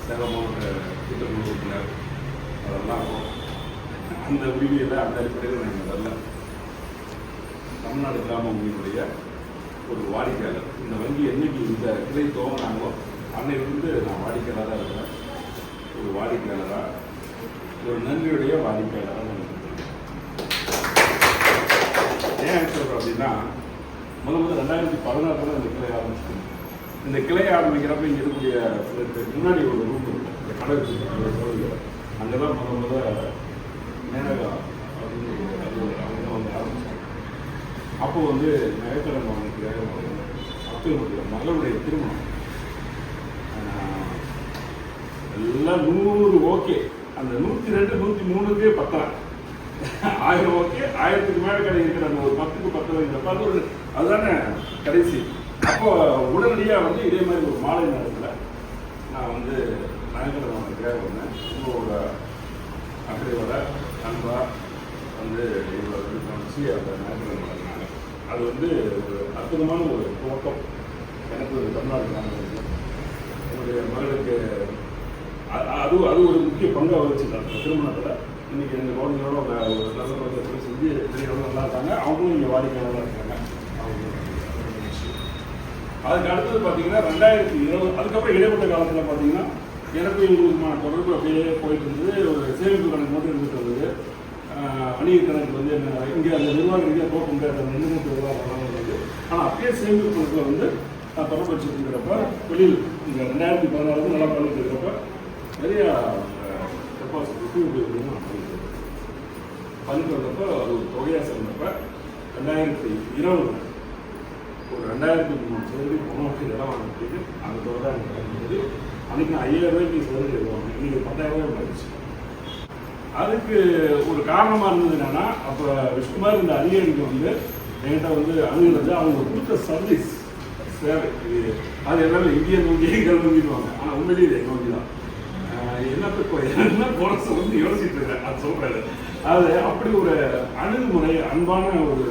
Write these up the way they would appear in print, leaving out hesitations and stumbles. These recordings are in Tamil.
சேலம் மாவட்ட திட்டக்குழு உறுப்பினர் அதெல்லாம் அந்த உரிமையில் அந்த அடிப்படையில் நாங்கள் வரல. தமிழ்நாடு கிராம வங்கியினுடைய ஒரு வாடிக்கையாளர். இந்த வங்கி என்னைக்கு இந்த கிளை துவங்கினாங்களோ அன்னையிலிருந்து நான் வாடிக்கையாளராக இருக்கிறேன். ஒரு வாடிக்கையாளராக, ஒரு நன்றியுடைய வாடிக்கையாளராக நான் இருக்கிறேன். ஏன் சொல்கிறேன் அப்படின்னா, முதல்ல 2016 இந்த கிளை ஆரம்பிச்சிருக்கேன். இந்த கிளை ஆரம்பிக்கிறப்ப இங்கே இருக்கக்கூடிய சிலருக்கு முன்னாடி ஒரு ரூம் இருக்கும், இந்த கடை வச்சுருக்காங்க, அங்கே தான் முதல்ல நேரகா அப்படின்னு அவங்க வந்து ஆரம்பிச்சாங்க. அப்போ வந்து நகைக்கடன் வாங்கிக்கிறாங்க. அப்போ மகளுடைய திருமணம் எல்லாம் 100 ஓகே. அந்த 102 103க்கே 10 1000 ஓகே, 1000க்கு மேலே கடை இருக்கிற அந்த ஒரு 10க்கு 10 வைக்கிறப்ப அது ஒரு அதுதானே கடைசி. அப்போ உடனடியாக வந்து இதே மாதிரி ஒரு மாலை நேரத்தில் நான் வந்து நகைக்கடன் வாங்கிக்கிறேன். உங்களோட அக்கறையோட அன்பா வந்து இவ்வளோ வச்சு அந்த நகைக்கடன் வாங்கினாங்க. அது வந்து ஒரு அற்புதமான ஒரு துவக்கம் எனக்கு. தமிழ்நாடு கிராமம் என்னுடைய மகளுக்கு அது ஒரு முக்கிய பங்காக வச்சுருக்காங்க அந்த திருமணத்தில். இன்றைக்கி எங்கள் குழந்தைங்களோட ஒரு நல்ல பக்கத்தில் செஞ்சு பெரியவங்க நல்லா இருக்காங்க. அவங்களும் இங்கே வாடிக்கையாளராக இருக்காங்க. அதுக்கு அடுத்தது பார்த்தீங்கன்னா 2020 அதுக்கப்புறம் இடைப்பட்ட காலத்தில் பார்த்தீங்கன்னா எனக்கும் இவங்களுக்குமான தொடர்பு அப்படியே போயிட்டு இருந்தது. ஒரு சேமிப்பு கணக்கு மட்டும் இருந்துட்டு இருந்தது. வணிக கணக்கு வந்து என்ன இங்கே அந்த நிர்வாக ரீதியாக போக முடியாது, அந்த நிறுவனத்து நிர்வாகம் இருந்தது. ஆனால் அப்படியே சேமிப்பு கணக்கில் வந்து நான் தொடர்பு வச்சுட்டு இருக்கிறப்ப வெளியில் இந்த 2016 நல்லா பண்ணிட்டு இருக்கிறப்ப நிறையா டெபாசிட் பண்ணிட்டு வந்தப்போ அது ஒரு தொகையாக சேர்ந்தப்ப 2020 ஒரு 2003 சதுரடி பொண்ணு இடம் வாங்கிட்டு அந்த தொகை தான் எனக்கு கிடைக்கிது. அன்றைக்கி நான் 5000 ரூபாய்க்கு சதுரடி எழுதுவாங்க, இன்றைக்கி 10,000 ரூபாய் போயிடுச்சு. அதுக்கு ஒரு காரணமாக இருந்தது என்னன்னா, அப்போ விஷ்ணுமார் இந்த அதிகாரிக்கு வந்து என்கிட்ட வந்து அணுகிறது அவங்க கொடுத்த சர்வீஸ் சேவை. அது எல்லாமே இந்தியன் வங்கி எங்கள் வங்கிடுவாங்க. ஆனால் உண்மையிலேயே இது எங்கள் வங்கி தான். என்ன போனஸை வந்து யோசிச்சுட்டு இருக்கேன் அது சொல்கிறாரு. அது அப்படி ஒரு அணுகுமுறை, அன்பான ஒரு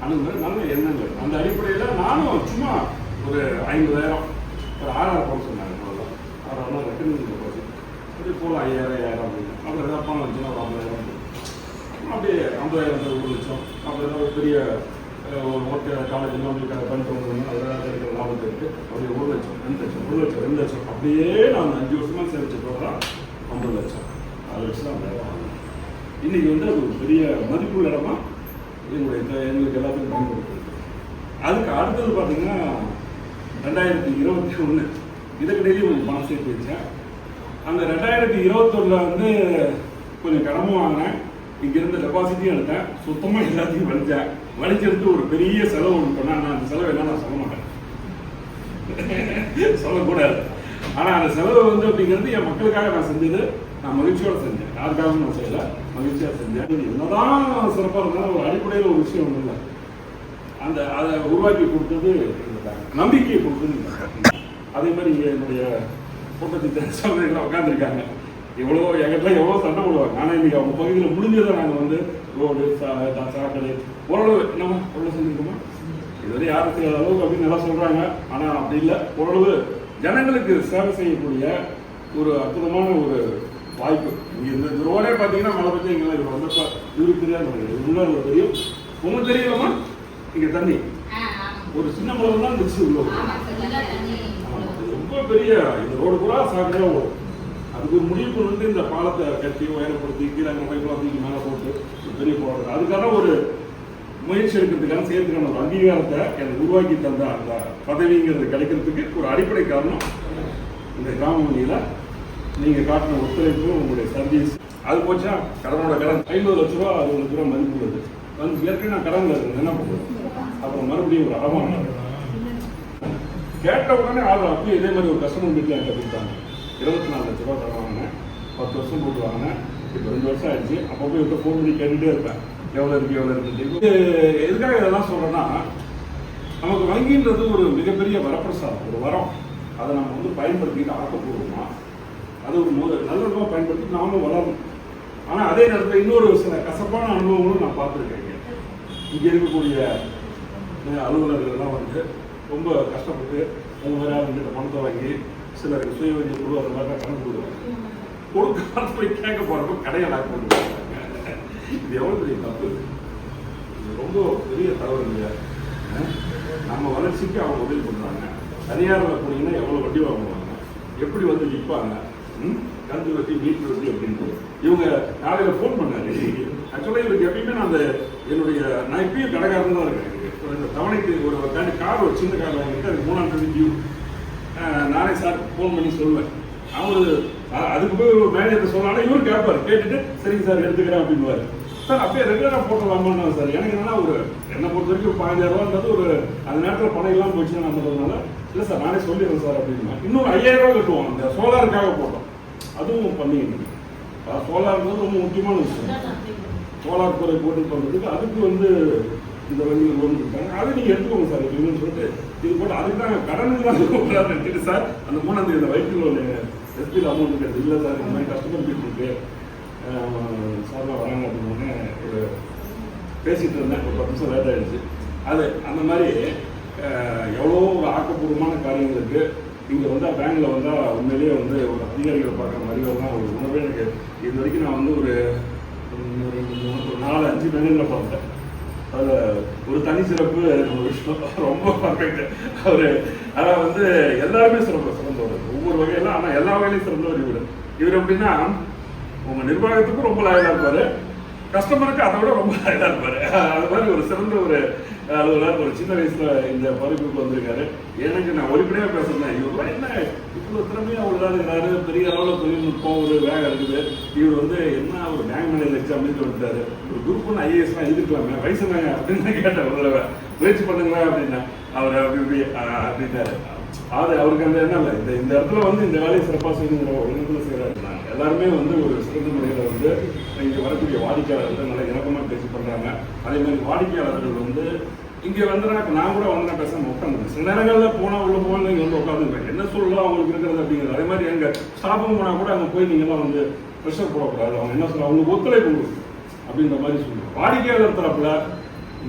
அணுகுமுறை, நல்ல எண்ணங்கள். அந்த அடிப்படையில் நானும் சும்மா ஒரு 50,000 ஒரு 6,000 போட சொன்னாங்க. 6,000 ரெக்கமெண்ட் டெபாசிட் அப்படி போகலாம். 5,000 அப்படின்னு அப்புறம் எதாவது பணம் வச்சுன்னா ஒரு 50,000 அப்படியே 50,000 1 லட்சம் அப்புறம் ஏதாவது பெரிய ஒரு ஒர்க் காலேஜில் வந்து பண்ணிட்டு வந்தோம்னா அதெல்லாம் கிடைக்கிற லாபத்தை இருக்குது. அப்படியே 1 லட்சம் 2 லட்சம் 1 லட்சம் 2 லட்சம் அப்படியே நான் 5 வருஷமாக சேமிச்சதோட தான் 50 லட்சம் 6 லட்சம் தான் அந்த இடம். இன்றைக்கி வந்து அது ஒரு பெரிய மதிப்புள்ள இடமா எங்களுக்கு எல்லாத்துக்கும் பயன்படுத்துது. அதுக்கு அடுத்தது பார்த்தீங்கன்னா 2021 இதுக்கிடையிலேயே கொஞ்சம் பணம் சேர்த்து வச்சேன். அந்த 2021 வந்து கொஞ்சம் கடமும் வாங்கினேன். இங்கேருந்து டெபாசிட்டையும் எடுத்தேன். சுத்தமாக எல்லாத்தையும் வலிச்செடுத்து ஒரு பெரிய செலவு ஒன்று பண்ணேன். நான் அந்த செலவு என்ன நான் சொல்ல மாட்டேன், சொல்லக்கூடாது. ஆனால் அந்த செலவு வந்து அப்படிங்கிறது என் மக்களுக்காக நான் செஞ்சது. நான் மகிழ்ச்சியோடு செஞ்சேன், யாருக்காகவும் நான் செய்யலை, மகிழ்ச்சியாக செஞ்சேன். என்னதான் சிறப்பாக இருந்தாலும் ஒரு அடிப்படையில் ஒரு விஷயம் ஒன்றும் இல்லை. அதை உருவாக்கி கொடுத்தது நம்பிக்கையை கொடுத்தது. அதே மாதிரி இங்கே என்னுடைய கூட்டத்தை சகோதரிகள் உட்காந்துருக்காங்க. எவ்வளோ சண்டை போடுவாங்க. ஆனால் இன்றைக்கி அவங்க பகுதியில் முடிஞ்சதை நாங்கள் வந்து ரோடு சாக்கடை ஓரளவு என்னமா ஓரளவு செஞ்சுருக்கோமா, இதுவரை யாரும் செய்யாத அளவுக்கு அப்படின்னு நல்லா சொல்கிறாங்க. ஆனால் அப்படி இல்லை, ஓரளவு ஜனங்களுக்கு சேவை செய்யக்கூடிய ஒரு அற்புதமான ஒரு வாய்ப்பு. இங்கே இந்த ரோடே பார்த்தீங்கன்னா மழை பற்றி இங்கே இது வந்தப்போ இவருக்கு தெரியாது, உள்ள தெரியும். உங்களுக்கு தெரியலாமா, இங்கே தண்ணி ஒரு சின்ன மழை தான் இருந்துச்சு உள்ள. ரொம்ப பெரிய இந்த ரோடு கூட சாக்கடையாக ஓடும். அதுக்கு ஒரு முடிவு வந்து இந்த பாலத்தை கட்டி உயரப்படுத்தி கீழே பைப்பெல்லாம் தூக்கி மேலே போட்டு பெரிய போடுறது. அதுக்கான ஒரு முயற்சி எடுக்கிறதுக்கான செய்யறதுக்கான ஒரு அங்கீகாரத்தை எனக்கு உருவாக்கி தந்த அந்த பதவிங்கிறது கிடைக்கிறதுக்கு ஒரு அடிப்படை காரணம் இந்த கிராம வங்கியில் நீங்கள் காட்டின ஒத்துழைப்பு, உங்களுடைய சர்வீஸ். அது போச்சா கடனோட கடன் 50 லட்ச ரூபா 60 லட்ச ரூபா மதிப்பு உள்ளது. வந்து ஏற்கனவே நான் கடனில் இருக்கேன், என்ன பண்ணுறது. அப்புறம் மறுபடியும் ஒரு அடமானம் கேட்ட உடனே அப்பயும் இதே மாதிரி ஒரு கஸ்டமர் வீட்டில் என்கிட்ட கொடுத்தாங்க. 24 லட்ச ரூபா கடன் வாங்கினேன், 10 வருஷம் போட்டு வாங்கினேன். இப்போ 2 வருஷம் ஆயிடுச்சு. அப்போ இப்போ ஃபோன் பண்ணி கேட்டுகிட்டே இருப்பேன், எவ்வளோ இருக்குது. எதுக்காக இதெல்லாம் சொல்கிறேன்னா, நமக்கு வங்கின்றது ஒரு மிகப்பெரிய வரப்பிரசாதம், ஒரு வரம். அதை நம்ம வந்து பயன்படுத்திட்டு ஆக்கப்பூர்வமாக அது ஒரு நல்ல விதமாக பயன்படுத்தி நாமும் வளரணும். ஆனால் அதே நேரத்தில் இன்னொரு சில கசப்பான அனுபவங்களும் நான் பார்த்துருக்கேன். இங்கே இருக்கக்கூடிய அலுவலர்கள்லாம் வந்து ரொம்ப கஷ்டப்பட்டு உங்கள் வேற அவங்ககிட்ட பணத்தை வாங்கி சிலருக்கு சுய உதவி குழு அந்த மாதிரிலாம் கணக்கு கொடுக்குறாங்க. கொடுக்காத போய் கேட்க போகிறப்ப கடையை லாக் பண்ணிட்டு இது எவ்வளோ பெரிய தப்பு, இது ரொம்ப பெரிய தவறு இல்லையா? நம்ம வளர்ச்சிக்கு அவங்க உதவி பண்ணுறாங்க. தனியாரில் போனீங்கன்னா எவ்வளோ வட்டி வாங்குவாங்க, எப்படி வந்து விற்பாங்க, கந்து வட்டி வீட்டு வட்டி அப்படின்ட்டு. இவங்க நாளையில் ஃபோன் பண்ணாரு. ஆக்சுவலாக இவருக்கு எப்பயுமே நான் நான் இப்பயும் கடைக்காரன் தான் இருக்கேன். இந்த தவணைக்கு ஒரு தாண்டி கார், ஒரு சின்ன கார் வாங்கிட்டு அதுக்கு 3ஆம் தேதி டியூ. நானே சார் ஃபோன் பண்ணி சொல்லுவேன். அவரு அதுக்கு போய் ஒரு மேனேஜர் சொன்னாலும் இவரும் கேட்பாரு. கேட்டுட்டு சரிங்க சார் எடுத்துக்கிறேன் அப்படின்வாரு. சார் அப்படியே ரெகுலராக போட்டலாமான்னு சார். எனக்கு என்னன்னா என்னை பொறுத்த வரைக்கும் 15,000 ஒரு அந்த நேரத்தில் பணம் இல்லாமல் போச்சுன்னா நம்மளதுனால இல்லை சார் நானே சொல்லிடுறேன் சார் அப்படின்னா. இன்னொரு 5,000 கட்டுவோம் அந்த சோலாருக்காக போட்டோம். அதுவும் பண்ணிக்கணும். சோலார்ன்றது ரொம்ப முக்கியமான விஷயம். சோலார் துறை போட்டு பண்ணுறதுக்கு அதுக்கு இந்த வங்கியில் லோன் கொடுத்தாங்க. அதை நீங்கள் எடுத்துக்கோங்க சார் எப்படின்னு சொல்லிட்டு இது போட்டு அதுக்கு தான் கடனுக்கு தான் எடுத்துட்டு சார் அந்த 3ஆம் தேதி வயிற்று லோன் எஸ்பியில் அமௌண்ட் இருக்கிறது இல்லை சார். இந்த மாதிரி கஸ்டமர் பீப்புளுக்கு சார்பாக வராங்க அப்படின்னு ஒரு பேசிகிட்டு இருந்தேன். ஒரு 10 நிமிஷம் லேட் ஆகிடுச்சு. அந்த மாதிரி எவ்வளோ ஒரு ஆக்கப்பூர்வமான காரியங்கள் இருக்குது. இங்கே வந்தால் பேங்கில் வந்தால் உண்மையிலேயே ஒரு அதிகாரிகளை பார்க்குற மாதிரி ஒரு உணர்வே எனக்கு இது வரைக்கும் நான் ஒரு 4-5 பேங்கில் பார்த்தேன். அதில் ஒரு தனி சிறப்பு விஷயம் ரொம்ப பர்ஃபெக்ட். அதான் எல்லாருமே சிறந்தவர் ஒவ்வொரு வகையெல்லாம். ஆனால் எல்லா வகையிலையும் சிறந்தவர் இவர் எப்படின்னா உங்கள் நிர்வாகத்துக்கும் ரொம்ப லாயலாக இருப்பார், கஸ்டமருக்கு அதை விட ரொம்ப லாயலாக இருப்பார். அது மாதிரி ஒரு சிறந்த ஒரு அலுவலர். ஒரு சின்ன வயசுல இந்த பொறுப்புக்கு வந்திருக்காரு. எனக்கு நான் ஒருபடியாக பேசுறேன், இவர் என்ன இவ்வளோ திறமையாக உள்ளாருங்கிறாரு, பெரிய அளவில் தொழில்நுட்பம் ஒரு வேகம் இருக்குது. இவர் என்ன ஒரு பேங்க் மேனேஜர் எக்ஸாம் வந்துட்டாரு, ஒரு குரூப் 1 IAS-லாம் எழுதிக்கலாமே வயசு நாங்க அப்படின்னு கேட்டேன். ஒரு தடவை முயற்சி பண்ணுங்களா அப்படின்னா அவர் அப்படின்னாரு. அவருக்கு அந்த என்ன இல்லை இந்த இடத்துல இந்த வேலையை சிறப்பாக செய்யணுங்கிற ஒரு இடத்துல செய்கிறாரு. எல்லாருமே ஒரு சிறந்த முறையில் இங்கே வரக்கூடிய வாடிக்கையாளர்கள் நல்லா இணக்கமாக பேசி பண்ணுறாங்க. அதே மாதிரி வாடிக்கையாளர்கள் இங்கே இப்போ நான் கூட நான் பேசாமல் உட்காந்துருக்கேன். சில நேரங்களில் போனால் உள்ள போகணும் இங்கே உட்காந்துருக்கேன். என்ன சொல்லலாம் அவங்களுக்கு இருக்கிறது அப்படிங்கிறது. அதே மாதிரி எங்கள் ஸ்டாஃபும் போனால் கூட அங்கே போய் நீங்கள்லாம் ப்ரெஷர் போடக்கூடாது. அவங்க என்ன சொல்லுவாங்க, அவங்க ஒத்துழைப்பு கொடுக்கும் அப்படின்ற மாதிரி சொல்லுவாங்க. வாடிக்கையாளர் தரப்பில்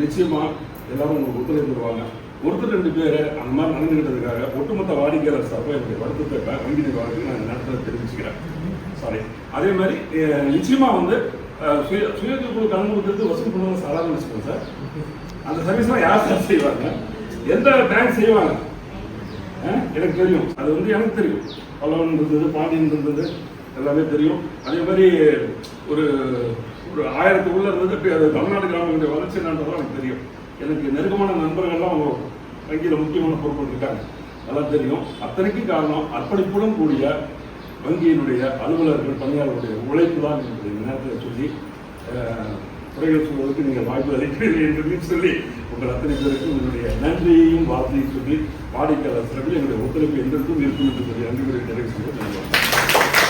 நிச்சயமாக எல்லாரும் உங்களுக்கு ஒத்துழைப்பு தருவாங்க. ஒருத்தர் 2 பேர் அந்த மாதிரி நடந்துக்கிட்டதுக்காக ஒட்டுமொத்த வாடிக்கையாளர் சார்பாக என்னுடைய வருத்தத்தை வங்கி நிர்வாகத்துக்கு நான் இந்த நேரத்தில் தெரிவிச்சுக்கிறேன். சாரி. அதே மாதிரி நிச்சயமாக சுயதொழில் குழு கடன் கொடுத்துட்டு வசூல் பண்ணுறது சாதாரண வச்சுக்கோங்க சார். அந்த சர்வீஸ்லாம் யார் சார் செய்வாங்க, எந்த பேங்க் செய்வாங்க எனக்கு தெரியும். அது எனக்கு தெரியும். பல்லவன் இருந்தது, பாண்டியன் இருந்தது, எல்லாமே தெரியும். அதே மாதிரி ஒரு 1000 உள்ள இருந்தது. அது தமிழ்நாடு கிராமங்களுடைய வளர்ச்சி என்னன்றதும் எனக்கு தெரியும். எனக்கு நெருக்கமான நண்பர்கள்லாம் வங்கியில் முக்கியமான பொறுப்பு இருக்காங்க, அதெல்லாம் தெரியும். அத்தனைக்கும் காரணம் அர்ப்பணிப்புடன் கூடிய வங்கியினுடைய அலுவலர்கள், பணியாளர்களுடைய உழைப்பு தான் இந்த நேரத்தில் சொல்லி குறைகள் சொல்வதற்கு நீங்கள் வாய்ப்பு அளிக்கிறீர்கள் என்று சொல்லி உங்கள் அத்தனை பேருக்கும் என்னுடைய நன்றியையும் வார்த்தையும் சொல்லி வாடிக்கையாளர் சிறப்பில் என்னுடைய ஒத்துழைப்பு எந்தெந்தும் இருக்கும் என்று சொல்லி நன்றி நிறைவு செய்வது.